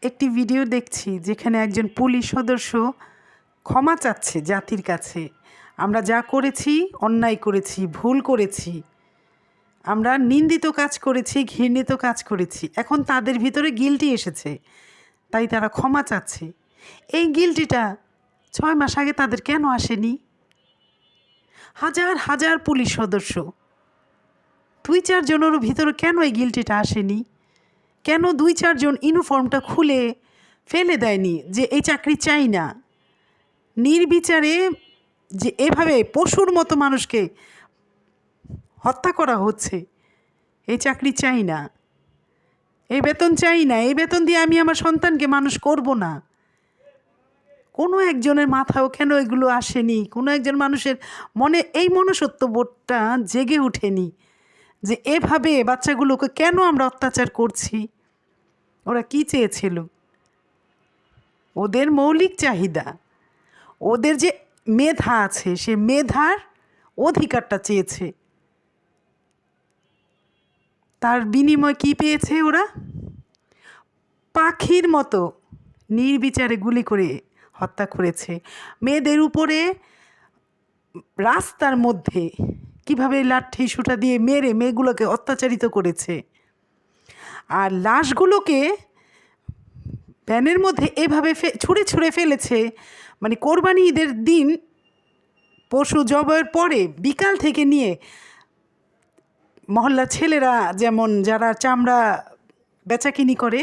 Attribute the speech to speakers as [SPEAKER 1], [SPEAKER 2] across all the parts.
[SPEAKER 1] একটি ভিডিও দেখছি যেখানে একজন পুলিশ সদস্য ক্ষমা চাচ্ছে জাতির কাছে। আমরা যা করেছি অন্যায় করেছি, ভুল করেছি, আমরা নিন্দিত কাজ করেছি, ঘৃণিত কাজ করেছি, এখন তাদের ভিতরে গিল্টি এসেছে, তাই তারা ক্ষমা চাচ্ছে। এই গিল্টিটা 6 মাস আগে তাদের কেন আসেনি? হাজার হাজার পুলিশ সদস্য, 2-4 জনেরও ভিতরে কেন এই গিল্টিটা আসেনি? কেন 2-4 জন ইউনিফর্মটা খুলে ফেলে দেয়নি যে এই চাকরি চাই না? নির্বিচারে যে এভাবে পশুর মতো মানুষকে হত্যা করা হচ্ছে, এই চাকরি চাই না, এই বেতন চাই না, এই বেতন দিয়ে আমি আমার সন্তানকে মানুষ করব না। কোনো একজনের মাথাও কেন এগুলো আসেনি? কোনো একজন মানুষের মনে এই মনুষ্যত্ববোধটা জেগে ওঠেনি যে এভাবে বাচ্চাগুলোকে কেন আমরা অত্যাচার করছি? ওরা কি চেয়েছিল? ওদের মৌলিক চাহিদা, ওদের যে মেধা আছে, সে মেধার অধিকারটা চেয়েছে। তার বিনিময় কি পেয়েছে ওরা? পাখির মতো নির্বিচারে গুলি করে হত্যা করেছে। মেয়েদের উপরে রাস্তার মধ্যে কিভাবে লাঠি সুটা দিয়ে মেরে মেয়েগুলোকে অত্যাচারিত করেছে। আর লাশগুলোকে ভ্যানের মধ্যে এভাবে ছুঁড়ে ছুঁড়ে ফেলেছে। মানে কোরবানি ঈদের দিন পশু জবাইয়ের পরে বিকাল থেকে নিয়ে মহল্লার ছেলেরা যেমন যারা চামড়া বেচাকিনি করে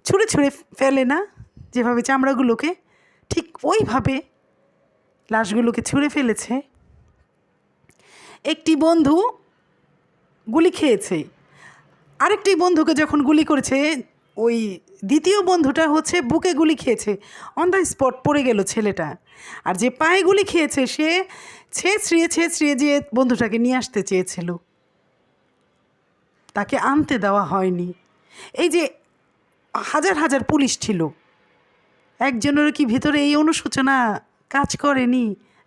[SPEAKER 1] ছুঁড়ে ছুঁড়ে ফেলে না যেভাবে চামড়াগুলোকে, ঠিক ওইভাবে লাশগুলোকে ছুঁড়ে ফেলেছে। একটি বন্ধু গুলি খেয়েছে, আরেকটি বন্ধুকে যখন গুলি করেছে, ওই দ্বিতীয় বন্ধুটা হচ্ছে বুকে গুলি খেয়েছে, অন দ্য স্পট পড়ে গেল ছেলেটা। আর যে পায়ে গুলি খেয়েছে সে ছেঁচড়িয়ে যে বন্ধুটাকে নিয়ে আসতে চেয়েছিল, তাকে আনতে দেওয়া হয়নি। এই যে হাজার হাজার পুলিশ ছিল, একজনের কি ভিতরে এই অনুশোচনা কাজ করেনি?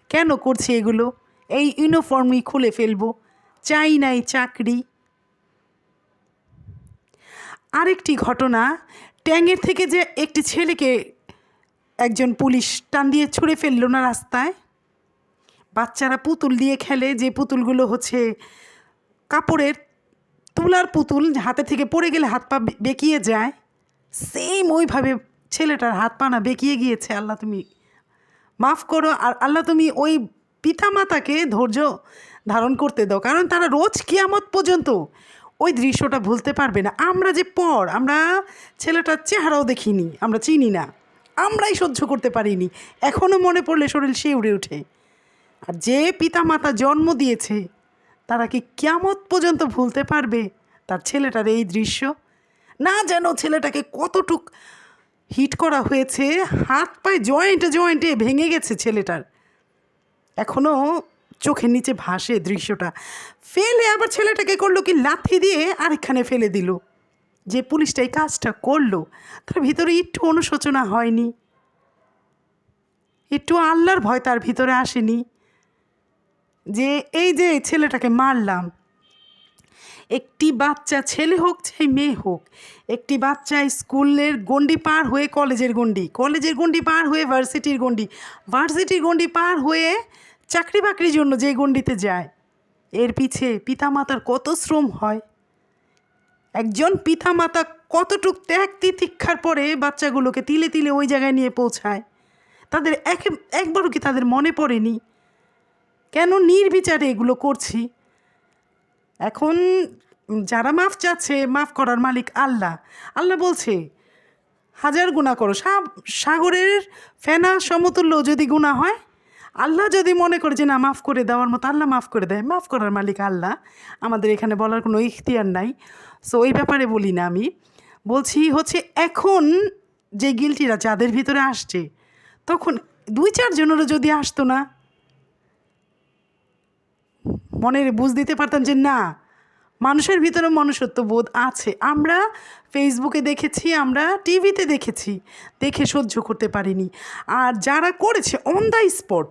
[SPEAKER 1] কেন করছে এগুলো? এই ইউনিফর্মই খুলে ফেলবো, চাই নাই চাকরি। আরেকটি ঘটনা, ট্যাঙ্গের থেকে যে একটি ছেলেকে একজন পুলিশ টান দিয়ে ছুঁড়ে ফেললো না রাস্তায়। বাচ্চারা পুতুল দিয়ে খেলে, যে পুতুলগুলো হচ্ছে কাপড়ের তুলার পুতুল, হাতে থেকে পড়ে গেলে হাত পা বেঁকিয়ে যায়, সেম ওইভাবে ছেলেটার হাত পা না বেঁকিয়ে গিয়েছে। আল্লাহ তুমি মাফ করো, আর আল্লাহ তুমি ওই পিতামাতাকে ধৈর্য ধারণ করতে দাও, কারণ তারা রোজ কিয়ামত পর্যন্ত ওই দৃশ্যটা ভুলতে পারবে না। আমরা যে আমরা ছেলেটার চেহারাও দেখিনি, আমরা চিনি না, আমরাই সহ্য করতে পারিনি, এখনও মনে পড়লে শরীর শিউরে ওঠে। আর যে পিতামাতা জন্ম দিয়েছে তারা কি কিয়ামত পর্যন্ত ভুলতে পারবে তার ছেলেটার এই দৃশ্য? না যেন ছেলেটাকে কতটুক হিট করা হয়েছে, হাত পায়ে জয়েন্টে ভেঙে গেছে ছেলেটার, এখনও চোখের নিচে ভাসে দৃশ্যটা। ফেলে আবার ছেলেটাকে করলো কি, লাথি দিয়ে আরেকখানে ফেলে দিল। যে পুলিশটা এই কাজটা করলো তার ভিতরে একটু অনুশোচনা হয়নি? একটু আল্লাহর ভয় তার ভিতরে আসেনি? যে এই যে ছেলেটাকে মারলাম, একটি বাচ্চা, ছেলে হোক চাই মেয়ে হোক, একটি বাচ্চা স্কুলের গণ্ডি পার হয়ে কলেজের গণ্ডি পার হয়ে ভার্সিটির গণ্ডি পার হয়ে চাকরি বাকরির জন্য যে গণ্ডিতে যায়, এর পিছে পিতামাতার কত শ্রম হয়। একজন পিতামাতা কতটুক ত্যাগ তিতিক্ষার পরে বাচ্চাগুলোকে তিলে তিলে ওই জায়গায় নিয়ে পৌঁছায়, তাদের একবারও কি তাদের মনে পড়েনি? কেন নির্বিচারে এগুলো করছি? এখন যারা মাফ চাচ্ছে, মাফ করার মালিক আল্লাহ। আল্লাহ বলছে হাজার গুনাহ করো, সাগরের ফেনা সমতুল্য যদি গুনাহ হয়, আল্লাহ যদি মনে করে যে না মাফ করে দেওয়ার মতো, আল্লাহ মাফ করে দেয়। মাফ করার মালিক আল্লাহ, আমাদের এখানে বলার কোনো ইখতিয়ার নাই। সো ওই ব্যাপারে বলি না, আমি বলছি হচ্ছে এখন যে গিল্টিরা যাদের ভিতরে আসছে, তখন 2-4 জনেরও যদি আসতো না, মনের বুঝ দিতে পারতাম যে না, মানুষের ভিতরে মনুষ্যত্ববোধ আছে। আমরা ফেসবুকে দেখেছি, আমরা টিভিতে দেখেছি, দেখে সহ্য করতে পারিনি। আর যারা করেছে অন দ্য স্পট,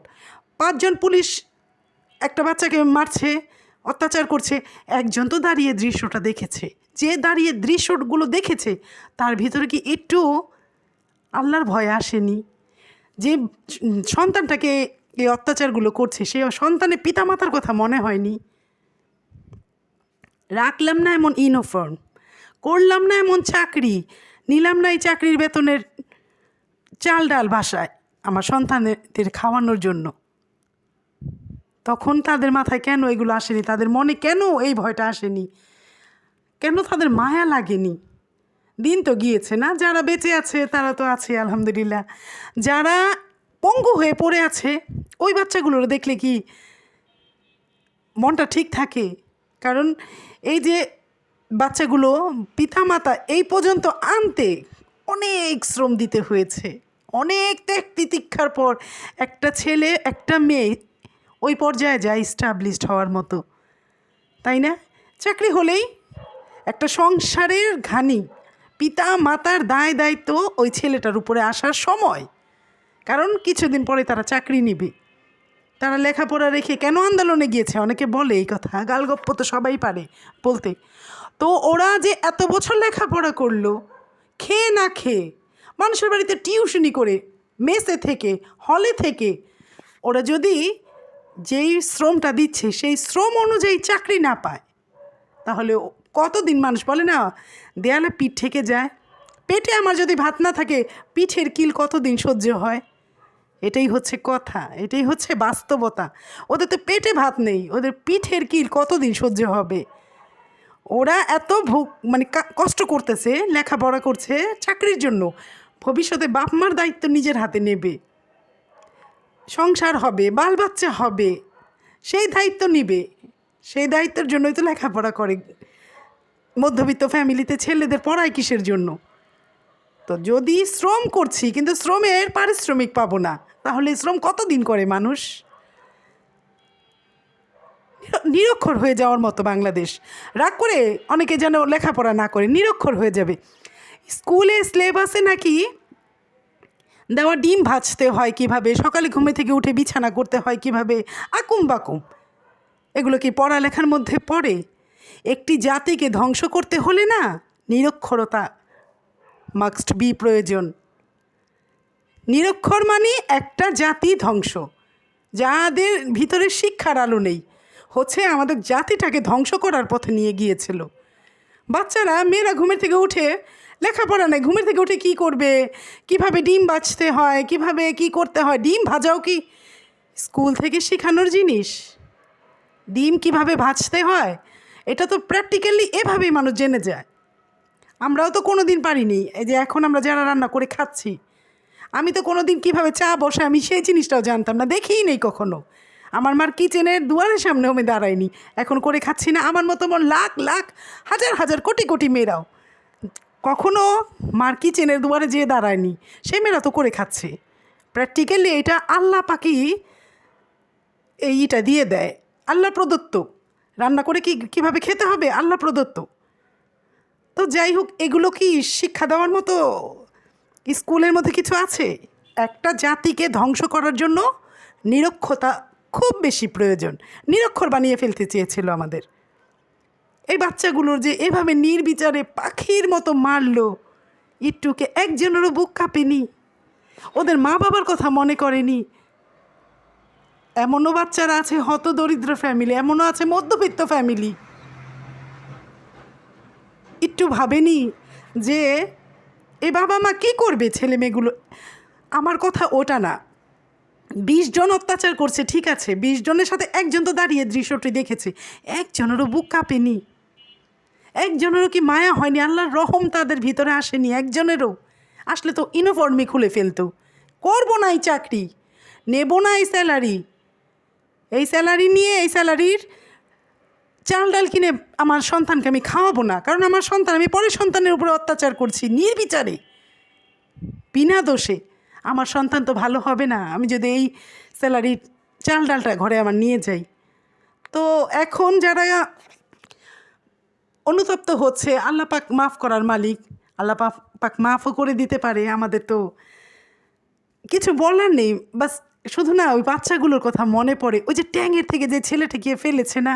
[SPEAKER 1] 5 জন পুলিশ একটা বাচ্চাকে মারছে, অত্যাচার করছে, একজন তো দাঁড়িয়ে দৃশ্যটা দেখেছে। যে দাঁড়িয়ে দৃশ্যগুলো দেখেছে তার ভিতরে কি একটু আল্লাহর ভয় আসেনি। যে সন্তানটাকে এই অত্যাচারগুলো করছে সে সন্তানের পিতামাতার কথা মনে হয়নি। রাখলাম না এমন ইউনিফর্ম, করলাম না এমন চাকরি, নিলাম না এই চাকরির বেতনের চাল ডাল বাসায় আমার সন্তানদের খাওয়ানোর জন্য, তখন তাদের মাথায় কেন এগুলো আসেনি? তাদের মনে কেন এই ভয়টা আসেনি? কেন তাদের মায়া লাগেনি? দিন তো গিয়েছে না, যারা বেঁচে আছে তারা তো আছে আলহামদুলিল্লাহ, যারা পঙ্গু হয়ে পড়ে আছে ওই বাচ্চাগুলোর দেখলে কি মনটা ঠিক থাকে? কারণ এই যে বাচ্চাগুলো পিতামাতা এই পর্যন্ত আনতে অনেক শ্রম দিতে হয়েছে, অনেক ত্যাগ তিতিক্ষার পর একটা ছেলে একটা মেয়ে ওই পর্যায়ে যায় এস্টাবলিশড হওয়ার মতো, তাই না? চাকরি হলেই একটা সংসারের ঘানি, পিতা মাতার দায় দায়িত্ব ওই ছেলেটার উপরে আসার সময়, কারণ কিছুদিন পরে তারা চাকরি নেবে। তারা লেখাপড়া রেখে কেন আন্দোলনে গিয়েছে? অনেকে বলে এই কথা, গালগপ্প তো সবাই পারে বলতে। তো ওরা যে এত বছর লেখাপড়া করলো খেয়ে না খেয়ে, মানুষের বাড়িতে টিউশনি করে, মেসে থেকে, হলে থেকে, ওরা যদি যেই শ্রমটা দিচ্ছে সেই শ্রম অনুযায়ী চাকরি না পায়, তাহলে কতদিন মানুষ বলে না দেয়ালে পিঠ ঠেকে যায়। পেটে আমার যদি ভাত না থাকে পিঠের কিল কতদিন সহ্য হয়? এটাই হচ্ছে কথা, এটাই হচ্ছে বাস্তবতা। ওদের তো পেটে ভাত নেই, ওদের পিঠের কিল কতদিন সহ্য হবে? ওরা এত কষ্ট করতেছে, লেখাপড়া করছে চাকরির জন্য, ভবিষ্যতে বাপ মার দায়িত্ব নিজের হাতে নেবে, সংসার হবে, বাল বাচ্চা হবে, সেই দায়িত্ব নিবে। সেই দায়িত্বের জন্যই তো লেখাপড়া করে। মধ্যবিত্ত ফ্যামিলিতে ছেলেদের পড়ায় কিসের জন্য? তো যদি শ্রম করছি কিন্তু শ্রমের পারিশ্রমিক পাবো না, তাহলে শ্রম কতদিন করে মানুষ? নিরক্ষর হয়ে যাওয়ার মতো বাংলাদেশ। রাগ করে অনেকে যেন লেখাপড়া না করে নিরক্ষর হয়ে যাবে। স্কুলে সিলেবাসে নাকি দেওয়া ডিম ভাজতে হয় কিভাবে, সকালে ঘুমে থেকে উঠে বিছানা করতে হয় কিভাবে, আকুম বাকুম, এগুলো কি পড়ালেখার মধ্যে পড়ে? একটি জাতিকে ধ্বংস করতে হলে না নিরক্ষরতা মাস্ট বি প্রয়োজন। নিরক্ষর মানে একটা জাতি ধ্বংস, যাদের ভিতরে শিক্ষার আলো নেই, হচ্ছে আমাদের জাতিটাকে ধ্বংস করার পথে নিয়ে গিয়েছিল। বাচ্চারা, মেয়েরা ঘুমের থেকে উঠে লেখাপড়া নেই, ঘুমের থেকে উঠে কী করবে, কিভাবে ডিম ভাজতে হয়, কিভাবে কি করতে হয়। ডিম ভাজাও কি স্কুল থেকে শেখানোর জিনিস? ডিম কিভাবে ভাজতে হয় এটা তো প্র্যাকটিক্যালি এভাবেই মানুষ জেনে যায়। আমরাও তো কোনো দিন পারিনি। এই যে এখন আমরা যারা রান্না করে খাচ্ছি, আমি তো কোনো দিন কীভাবে চা বসে আমি সেই জিনিসটাও জানতাম না, দেখিই নেই কখনো। আমার মার কিচেনের দুয়ারের সামনেও আমি দাঁড়াইনি, এখন করে খাচ্ছি না। আমার মতো লাখ লাখ হাজার হাজার কোটি কোটি মেয়েরাও কখনো মার কিচেনের দুয়ারে যেয়ে দাঁড়ায়নি, সেই মেয়েরা তো করে খাচ্ছে। প্র্যাকটিক্যালি এটা আল্লাহ পাকি এইটা দিয়ে দেয়, আল্লাহ প্রদত্ত। রান্না করে কীভাবে খেতে হবে আল্লাহ প্রদত্ত। তো যাই হোক, এগুলো কি শিক্ষা দেওয়ার মতো স্কুলের মধ্যে কিছু আছে? একটা জাতিকে ধ্বংস করার জন্য নিরক্ষরতা খুব বেশি প্রয়োজন। নিরক্ষর বানিয়ে ফেলতে চেয়েছিল আমাদের। এই বাচ্চাগুলোর যে এভাবে নির্বিচারে পাখির মতো মারলো, একটুকে একজনেরও বুক কাঁপেনি, ওদের মা বাবার কথা মনে করেনি। এমনও বাচ্চারা আছে হতদরিদ্র ফ্যামিলি, এমনও আছে মধ্যবিত্ত ফ্যামিলি, একটু ভাবেনি যে এ বাবা মা কী করবে ছেলে মেয়েগুলো। আমার কথা ওটা না, 20 জন অত্যাচার করছে ঠিক আছে, 20 জনের সাথে একজন তো দাঁড়িয়ে দৃশ্যটি দেখেছে, একজনেরও বুক কাঁপেনি, একজনেরও কি মায়া হয়নি? আল্লাহর রহম তাদের ভিতরে আসেনি একজনেরও? আসলে তো ইউনিফর্মই খুলে ফেলতো। করবো না এই চাকরি, নেব না এই স্যালারি, এই স্যালারি নিয়ে এই স্যালারির চাল ডাল কিনে আমার সন্তানকে আমি খাওয়াবো না, কারণ আমার সন্তান, আমি পরের সন্তানের উপরে অত্যাচার করছি নির্বিচারে, বিনা দোষে। আমার সন্তান তো ভালো হবে না আমি যদি এই স্যালারির চাল ডালটা ঘরে আমার নিয়ে যাই। তো এখন যারা অনুতপ্ত হচ্ছে, আল্লাহ পাক মাফ করার মালিক, আল্লাহ পাক মাফও করে দিতে পারে। আমাদের তো কিছু বলার নেই, বাস শুধু না ওই বাচ্চাগুলোর কথা মনে পড়ে। ওই যে ট্যাঙের থেকে যে ছেলেটা গিয়ে ফেলেছে না,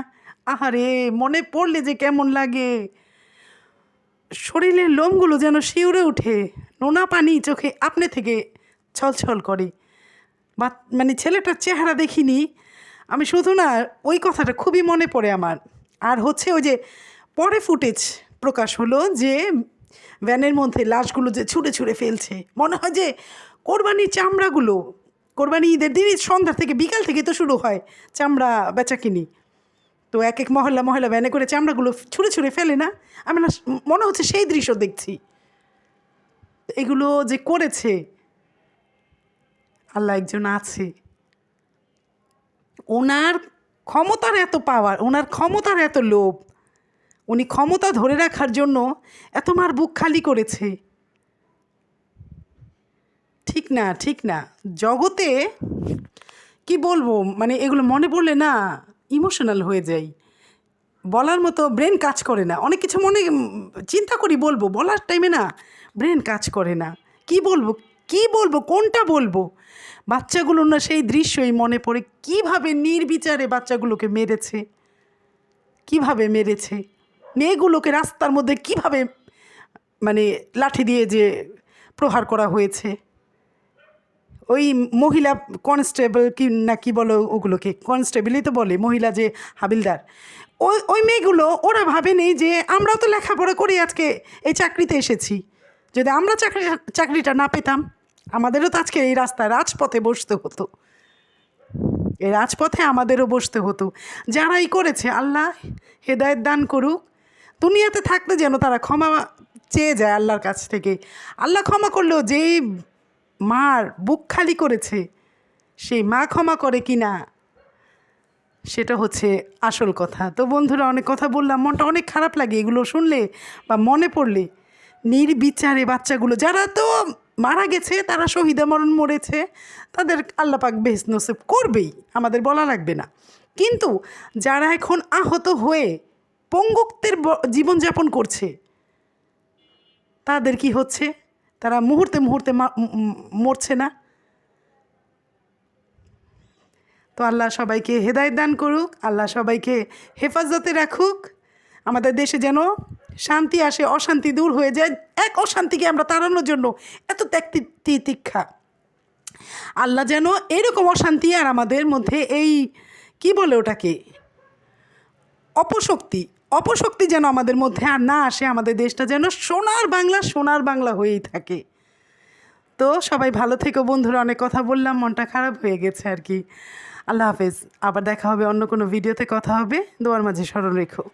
[SPEAKER 1] আহারে মনে পড়লে যে কেমন লাগে, শরীরের লোমগুলো যেন শিউরে ওঠে। নোনা পানি চোখে আপনি থেকে ছলছল করে। বা মানে ছেলেটার চেহারা দেখিনি, আমি শুধু না ওই কথাটা খুবই মনে পড়ে আমার। আর হচ্ছে ওই যে পরে ফুটেজ প্রকাশ হলো যে ভ্যানের মধ্যে লাশগুলো যে ছুঁড়ে ছুঁড়ে ফেলছে, মনে হয় যে কোরবানির চামড়াগুলো, কোরবানি ঈদের দিনই সন্ধ্যা থেকে বিকাল থেকে তো শুরু হয় চামড়া বেচাকিনি। তো এক এক মহল্লা মহল্লা ভ্যানে করে চামড়াগুলো ছুঁড়ে ছুঁড়ে ফেলে না, আমি না মনে হচ্ছে সেই দৃশ্য দেখছি। এগুলো যে করেছে, আল্লাহ একজন আছে, ওনার ক্ষমতার এত পাওয়ার, ওনার ক্ষমতার এত লোভ, উনি ক্ষমতা ধরে রাখার জন্য এত মার বুক খালি করেছে। ঠিক না, ঠিক না। জগতে কি বলবো, মানে এগুলো মনে পড়লে না ইমোশনাল হয়ে যাই, বলার মতো ব্রেন কাজ করে না। অনেক কিছু মনে চিন্তা করি বলবো, বলার টাইমে না ব্রেন কাজ করে না। কি বলবো, কি বলবো, কোনটা বলবো। বাচ্চাগুলো না সেই দৃশ্যই মনে পড়ে, কিভাবে নির্বিচারে বাচ্চাগুলোকে মেরেছে, কিভাবে মেরেছে, মেয়েগুলোকে রাস্তার মধ্যে কিভাবে মানে লাঠি দিয়ে যে প্রহার করা হয়েছে। ওই মহিলা কনস্টেবল কি না কি বলো, ওগুলোকে কনস্টেবলই তো বলে, মহিলা যে হাবিলদার, ওই ওই মেয়েগুলো ওরা ভাবেনি যে আমরাও তো লেখাপড়া করে আজকে এই চাকরিতে এসেছি, যদি আমরা চাকরিটা না পেতাম আমাদেরও তো আজকে এই রাস্তায় রাজপথে বসতে হতো, এই রাজপথে আমাদেরও বসতে হতো। যারাই করেছে আল্লাহ হেদায়েত দান করুক, দুনিয়াতে থাকতে যেন তারা ক্ষমা চেয়ে যায় আল্লাহর কাছ থেকে। আল্লাহ ক্ষমা করলেও যেই মার বুক খালি করেছে সেই মা ক্ষমা করে কি না, সেটা হচ্ছে আসল কথা। তো বন্ধুরা, অনেক কথা বললাম, মনটা অনেক খারাপ লাগে এগুলো শুনলে বা মনে পড়লে। নির্বিচারে বাচ্চাগুলো যারা তো মারা গেছে, তারা শহীদা মরণ মরেছে, তাদের আল্লাহ পাক বেহেশত নসিব করবেই, আমাদের বলা লাগবে না। কিন্তু যারা এখন আহত হয়ে পঙ্গুত্বের জীবনযাপন করছে, তাদের কি হচ্ছে, তারা মুহূর্তে মুহূর্তে মরছে না। তো আল্লাহ সবাইকে হেদায়েত দান করুক, আল্লাহ সবাইকে হেফাজতে রাখুক, আমাদের দেশে যেন শান্তি আসে, অশান্তি দূর হয়ে যায়। এক অশান্তিকে আমরা তাড়ানোর জন্য এত ত্যাগ তিতিক্ষা, আল্লাহ যেন এরকম অশান্তি আর আমাদের মধ্যে এই কি বলে ওটাকে অপশক্তি যেন আমাদের মধ্যে আর না আসে, আমাদের দেশটা যেন সোনার বাংলা হয়েই থাকে। তো সবাই ভালো থেকো বন্ধুরা, অনেক কথা বললাম, মনটা খারাপ হয়ে গেছে আর কি। আল্লাহ হাফেজ, আবার দেখা হবে, অন্য কোনো ভিডিওতে কথা হবে, দোয়ার মাঝে স্মরণ রেখো।